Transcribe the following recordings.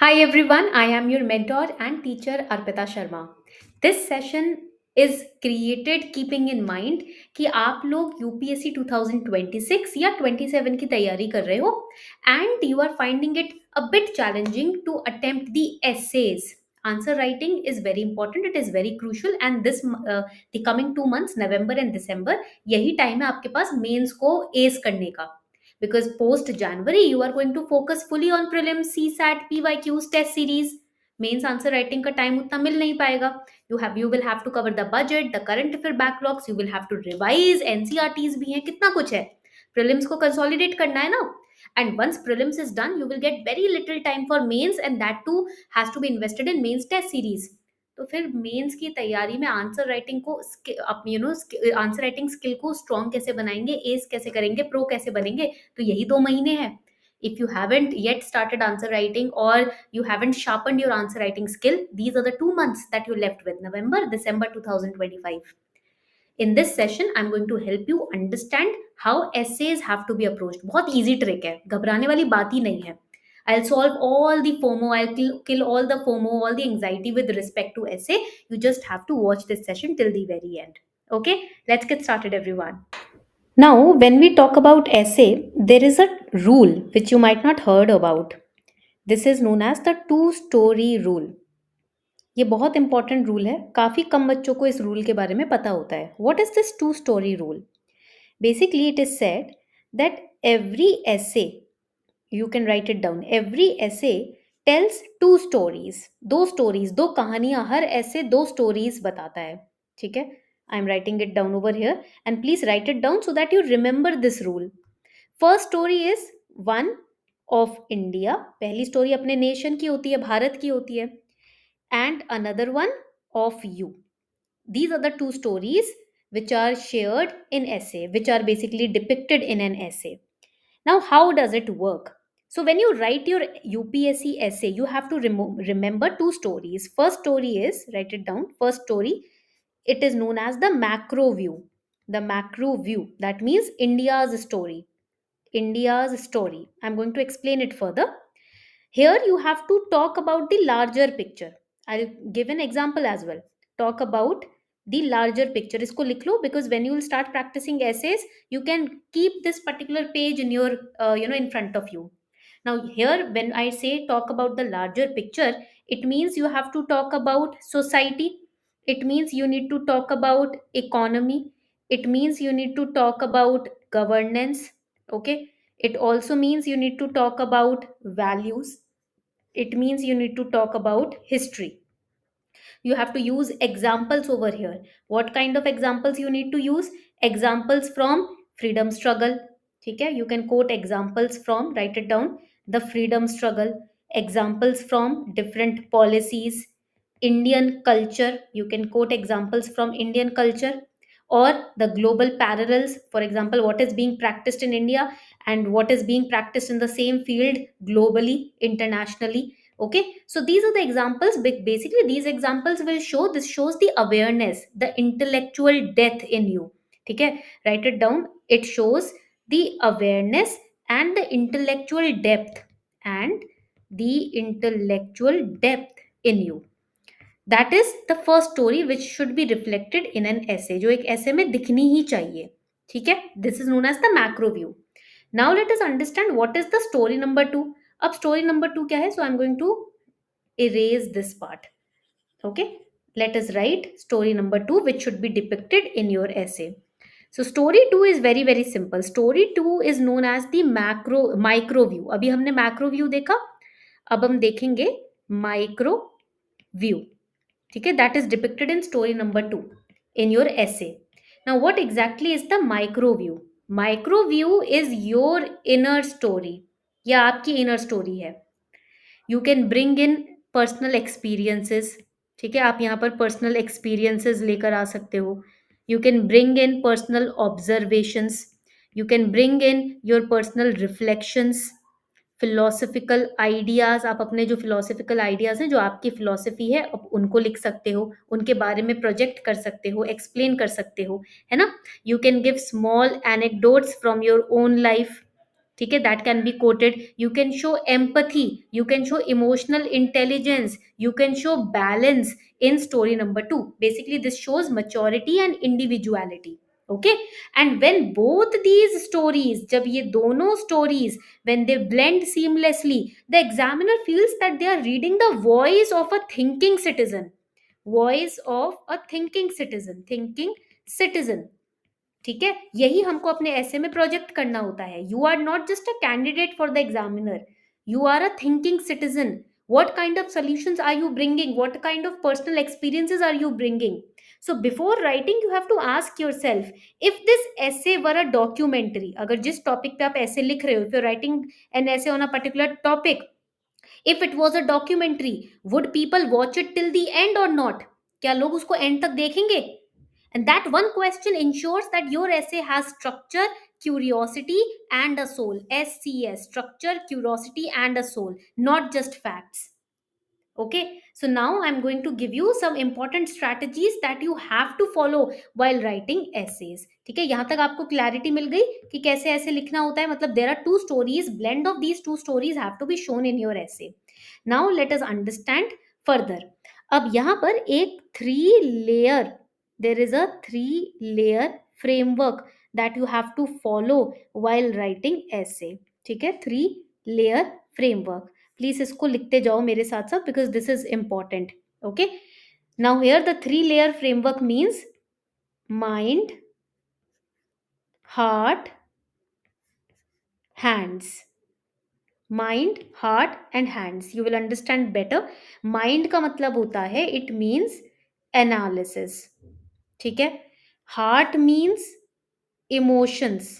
Hi everyone, I am your mentor and teacher Arpita Sharma. This session is created keeping in mind कि आप लोग UPSC 2026 या 27 की तैयारी कर रहे हो and you are finding it a bit challenging to attempt the essays. Answer writing is very important, it is very crucial and the coming 2 months November and December यही टाइम है आपके पास मेंस को एस करने का because post January you are going to focus fully on prelims, CSAT, PYQs, test series. Mains answer writing का time उतना मिल नहीं पाएगा. You will have to cover the budget, the current affair backlogs, you will have to revise, NCRTs भी हैं, कितना कुछ है. Prelims को consolidate करना है ना. And once prelims is done, you will get very little time for mains, and that too has to be invested in mains test series. तो फिर मेंस की तैयारी में आंसर राइटिंग को आंसर राइटिंग स्किल को स्ट्रॉन्ग कैसे बनाएंगे, S कैसे करेंगे, प्रो कैसे बनेंगे, तो यही 2 महीने हैं. If you haven't yet started answer writing or you haven't sharpened your answer writing skill, these are the 2 months that you're left with, November, December 2025. In this session, I'm going to help you understand how essays have to be approached. बहुत easy trick है, घबराने वाली बात ही नहीं है. I'll solve all the FOMO, I'll kill all the FOMO, all the anxiety with respect to essay. You just have to watch this session till the very end. Okay, let's get started, everyone. Now, when we talk about essay, there is a rule which you might not heard about. This is known as the two-story rule. ये बहुत important rule है, काफ़ी कम बच्चों को इस rule के बारे में पता होता है. What is this two-story rule? Basically, it is said that every essay, you can write it down, every essay tells two stories. दो stories, दो कहानियां, हर essay दो stories बताता है. ठीक है, I am writing it down over here and please write it down so that you remember this rule. First story is one of India, पहली story अपने nation की होती है, भारत की होती है, and another one of you. These are the two stories which are shared in essay, which are basically depicted in an essay. Now, how does it work? So, when you write your UPSC essay, you have to remember two stories. First story is, write it down, first story, it is known as the macro view. The macro view, that means India's story. India's story. I'm going to explain it further. Here, you have to talk about the larger picture. I'll give an example as well. Talk about the larger picture. इसको लिख लो because when you will start practicing essays, you can keep this particular page in your in front of you. Now here, when I say talk about the larger picture, it means you have to talk about society. It means you need to talk about economy. It means you need to talk about governance. Okay. It also means you need to talk about values. It means you need to talk about history. You have to use examples over here. What kind of examples you need to use? Examples from freedom struggle. Okay, you can quote examples from, write it down, the freedom struggle, examples from different policies, Indian culture, you can quote examples from Indian culture, or the global parallels. For example, what is being practiced in India and what is being practiced in the same field globally, internationally. Okay, so these are the examples. Basically these examples will show, this shows the awareness, the intellectual depth in you. Okay, write it down. It shows the awareness and the intellectual depth, and the intellectual depth in you. That is the first story which should be reflected in an essay, जो एक essay में दिखनी ही चाहिए. ठीक है, this is known as the macro view. Now let us understand what is the story number 2. अब story number 2 क्या है? So I'm going to erase this part. Okay, let us write story number 2 which should be depicted in your essay. So story 2 is very very simple. Story 2 is known as the micro view. अभी हमने macro view देखा, अब हम देखेंगे micro view. ठीक है, that is depicted in story number 2 in your essay. Now what exactly is the micro view? Micro view is your inner story, या आपकी inner story है. You can bring in personal experiences. ठीक है, आप यहाँ पर पर्सनल एक्सपीरियंसेस लेकर आ सकते हो. You can bring in personal observations. You can bring in your personal reflections, philosophical ideas. आप अपने जो फिलोसफिकल आइडियाज हैं, जो आपकी फिलोसफी है, आप उनको लिख सकते हो, उनके बारे में प्रोजेक्ट कर सकते हो, एक्सप्लेन कर सकते हो, है ना. You can give small anecdotes from your own life. ठीक है, that can be coated. You can show empathy, you can show emotional intelligence, you can show balance in story number 2. Basically this shows maturity and individuality. Okay, and when both these stories, jab ye dono stories, when they blend seamlessly, the examiner feels that they are reading the voice of a thinking citizen. Voice of a thinking citizen, thinking citizen. ठीक है, यही हमको अपने ऐसे में project करना होता है. You are not just a candidate for the examiner, you are a thinking citizen. what kind of solutions are you bringing, what kind of personal experiences are you bringing? So before writing you have to ask yourself, if this essay were a documentary, अगर जिस topic पे आप ऐसे लिख रहे हो, if you're writing an essay on a particular topic, if it was a documentary, would people watch it till the end or not? क्या लोग उसको एंड तक देखेंगे? And that one question ensures that your essay has structure, curiosity, and a soul. SCS, structure, curiosity, and a soul, not just facts. Okay, so now I'm going to give you some important strategies that you have to follow while writing essays. ठीक है, यहाँ तक आपको clarity मिल गई कि कैसे ऐसे लिखना होता है. मतलब there are two stories, blend of these two stories have to be shown in your essay. Now let us understand further. अब यहाँ पर एक three layer, there is a three layer framework that you have to follow while writing essay. ठीक है, three layer framework. Please इसको लिखते जाओ मेरे साथ साथ, because this is important. Okay, now here the three layer framework means mind, heart, hands. Mind, heart and hands, you will understand better. Mind का मतलब होता है, इट मीन्स एनालिसिस. ठीक है, heart means emotions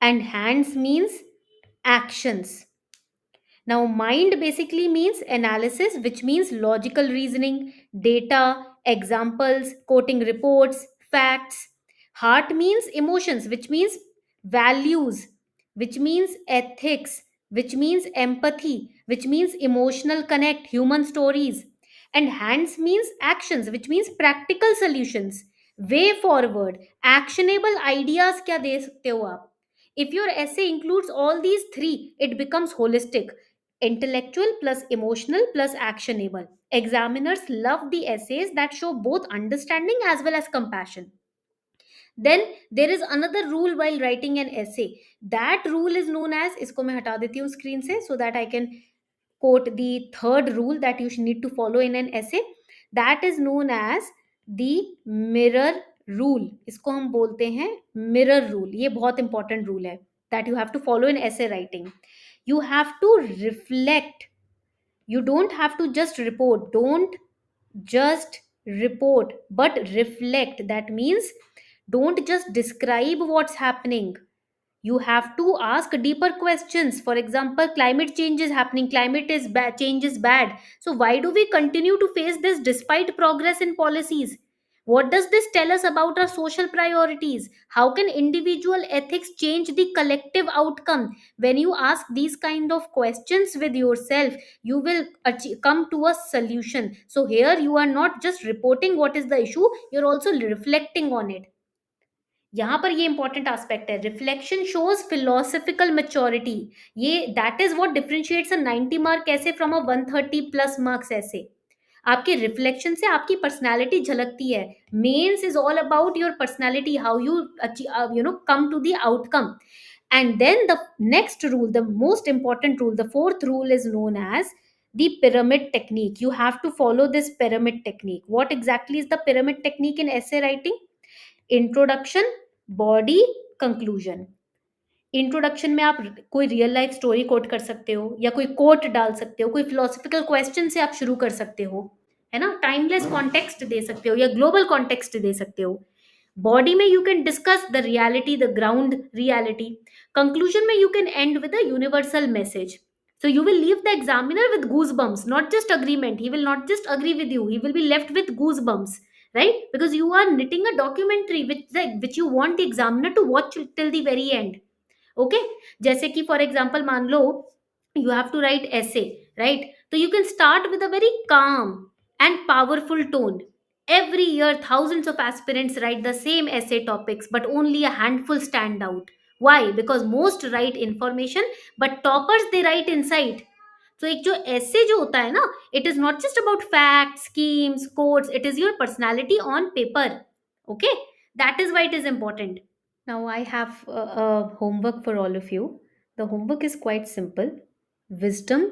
and hands means actions. Now, mind basically means analysis, which means logical reasoning, data, examples, quoting reports, facts. Heart means emotions, which means values, which means ethics, which means empathy, which means emotional connect, human stories. And hands means actions, which means practical solutions, way forward, actionable ideas. क्या दे सकते हो आप? If your essay includes all these three, it becomes holistic: intellectual plus emotional plus actionable. Examiners love the essays that show both understanding as well as compassion. Then there is another rule while writing an essay. That rule is known as, इसको मैं हटा देती हूँ screen से so that I can quote the third rule that you should need to follow in an essay. That is known as the mirror rule. इसको हम बोलते हैं mirror rule. ये बहुत important rule है that you have to follow in essay writing. You have to reflect. You don't have to just report. Don't just report, but reflect. That means don't just describe what's happening. You have to ask deeper questions. For example, climate change is happening, climate is bad, change is bad, so why do we continue to face this despite progress in policies? What does this tell us about our social priorities? How can individual ethics change the collective outcome? When you ask these kind of questions with yourself, you will come to a solution. So here you are not just reporting what is the issue, you're also reflecting on it. यहाँ पर ये important aspect है, reflection shows philosophical maturity. ये that is what differentiates a 90 mark essay from a 130 plus marks essay. आपके reflection से आपकी personality झलकती है. Mains is all about your personality, how you come to the outcome. And then the next rule, the most important rule, the fourth rule is known as the pyramid technique. You have to follow this pyramid technique. What exactly is the pyramid technique in essay writing? Introduction, body, conclusion. Introduction में आप कोई real life story coat कर सकते हो, या कोई coat डाल सकते हो, कोई फिलोसफिकल क्वेश्चन से आप शुरू कर सकते हो, है ना, टाइमलेस कॉन्टेक्स्ट दे सकते हो या ग्लोबल कॉन्टेक्स्ट दे सकते हो. बॉडी में you can discuss the reality, the ground reality. Conclusion में you can end with a universal message. So you will leave the examiner with goosebumps, not just agreement. He will not just agree with you. He will be left with goosebumps, right? Because you are knitting a documentary which you want the examiner to watch till the very end. Okay? जैसे कि for example मान लो you have to write essay, right? So you can start with a very calm and powerful tone. Every year thousands of aspirants write the same essay topics, but only a handful stand out. Why? Because most write information, but toppers they write insight. तो एक जो ऐसे जो होता है ना, it is not just about fact schemes codes, it is your personality on paper. Okay, that is why it is important. Now I have a homework for all of you. The homework is quite simple. Wisdom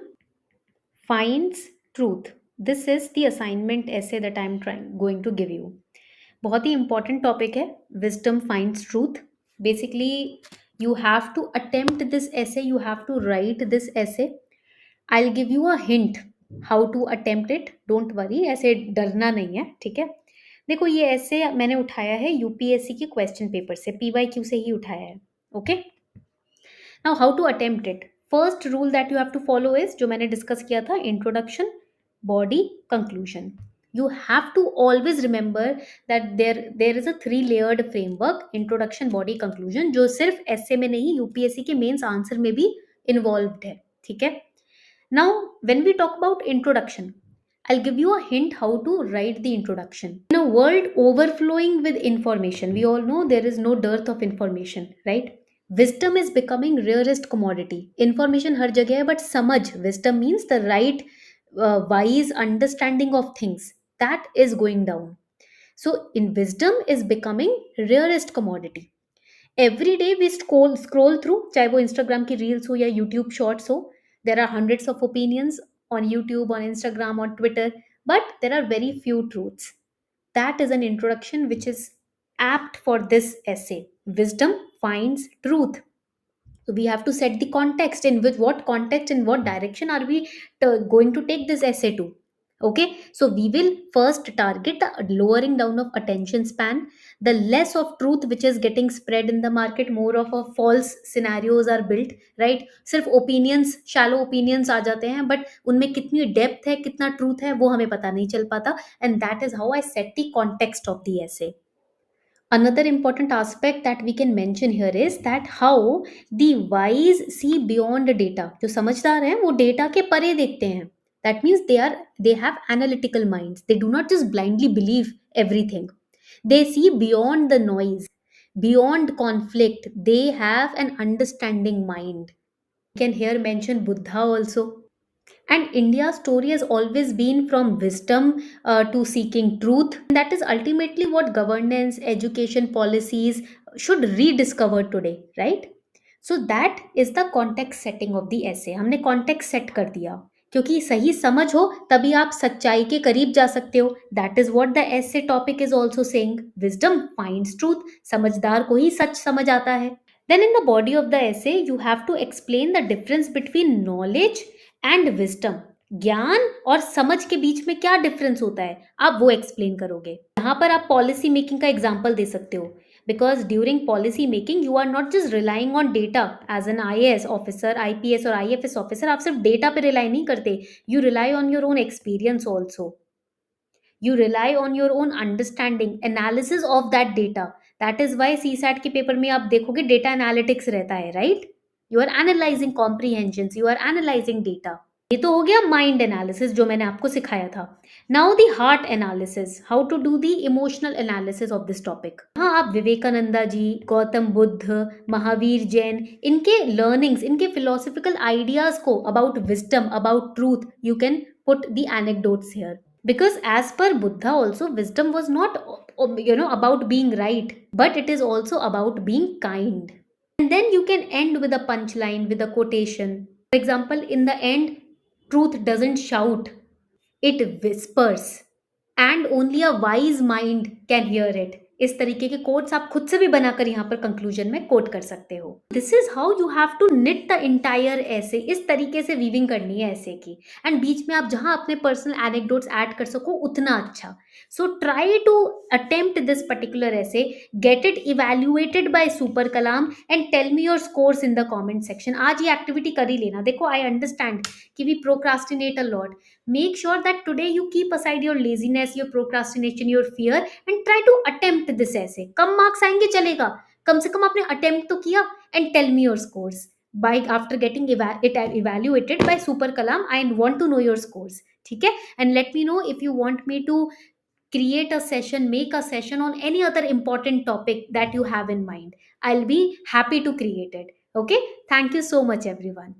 finds truth. This is the assignment essay that I am going to give you. बहुत ही important topic है. Wisdom finds truth. Basically, you have to attempt this essay. You have to write this essay. I'll give you a hint how to attempt it. Don't worry, ऐसे डरना नहीं है, ठीक है. देखो ये ऐसे मैंने उठाया है यूपीएससी के क्वेश्चन पेपर से, पीवाईक्यू से ही उठाया है. Okay, now how to attempt it. First rule that you have to follow is जो मैंने डिस्कस किया था, introduction, body, conclusion. You have to always remember that there is a 3 layered framework, introduction, body, conclusion, जो सिर्फ ऐसे में नहीं UPSC के मेंस आंसर में भी इन्वॉल्व्ड है, ठीक है. Now, when we talk about introduction, I'll give you a hint how to write the introduction. In a world overflowing with information, we all know there is no dearth of information, right? Wisdom is becoming rarest commodity. Information हर जगह है, but समझ, wisdom means the right, wise understanding of things. That is going down. So, in wisdom is becoming rarest commodity. Every day we scroll through, चाहे वो Instagram की reels हो या YouTube shorts हो. There are hundreds of opinions on YouTube, on Instagram, on Twitter, but there are very few truths. That is an introduction which is apt for this essay. Wisdom finds truth. So we have to set the context, in which what context, in what direction are we going to take this essay to. Okay, so we will first target the lowering down of attention span, the less of truth which is getting spread in the market, more of a false scenarios are built, right? सिर्फ opinions, shallow opinions आ जाते हैं, but उनमें कितनी depth है, कितना truth है, वो हमें पता नहीं चल पाता. And that is how I set the context of the essay. Another important aspect that we can mention here is that how the wise see beyond data. जो समझदार हैं वो डेटा के परे देखते हैं. That means they have analytical minds. They do not just blindly believe everything. They see beyond the noise, beyond conflict. They have an understanding mind. You can here mention Buddha also. And India's story has always been from wisdom to seeking truth. And that is ultimately what governance, education policies should rediscover today, right? So that is the context setting of the essay. हमने context set कर दिया, क्योंकि सही समझ हो तभी आप सच्चाई के करीब जा सकते हो. That is what the essay topic is also saying. Wisdom finds truth. समझदार को ही सच समझ आता है. Then in the body of the essay, you have to explain the difference between knowledge and wisdom. ज्ञान और समझ के बीच में क्या डिफरेंस होता है, आप वो एक्सप्लेन करोगे. यहाँ पर आप पॉलिसी मेकिंग का एग्जाम्पल दे सकते हो, because during policy making you are not just relying on data. As an IAS officer, IPS और आईएफएस ऑफिसर, आप सिर्फ डेटा पे रिलाई नहीं करते. You rely on your own experience also. You rely on your own understanding, analysis of that data. That is why CSAT के paper में आप देखोगे डेटा एनालिटिक्स रहता है, right? You are analysing comprehension, you are analysing data. ये तो हो गया माइंड एनालिसिस जो मैंने आपको सिखाया था. Now the heart analysis, how to do the emotional analysis of this topic. हाँ, आप विवेकानंदा जी, गौतम बुद्ध, महावीर जैन, इनके लर्निंग्स, इनके फिलोसफिकल आइडियाज को about wisdom, about truth, you can put the anecdotes here. Because as per Buddha also, wisdom was not about being right, but it is also about being kind. And then you can end with a punchline, with a quotation. For example, in the end, truth doesn't shout, it whispers, and only a wise mind can hear it. इस तरीके के quotes आप खुद से भी बनाकर यहाँ पर कंक्लूजन में कोट कर सकते हो. This is how you have to knit the entire essay. इस तरीके से वीविंग करनी है ऐसे की, एंड बीच में आप जहाँ अपने पर्सनल एनेक्डोट्स ऐड कर सको उतना अच्छा. So try to attempt this particular essay, get it evaluated by super Kalam and tell me your scores in the comment section. आज ये एक्टिविटी कर ही लेना. देखो, आई अंडरस्टैंड कि we procrastinate a lot. Make sure that today you keep aside your laziness, your procrastination, your fear, and try to attempt this essay. Come marks आएंगे चलेगा, कम से कम आपने अटेम्प्ट तो किया. And tell me your scores by after getting it evaluated by Super Kalam. I want to know your scores. ठीक है? And let me know if you want me to create a session, make a session on any other important topic that you have in mind. I'll be happy to create it. Okay, thank you so much everyone.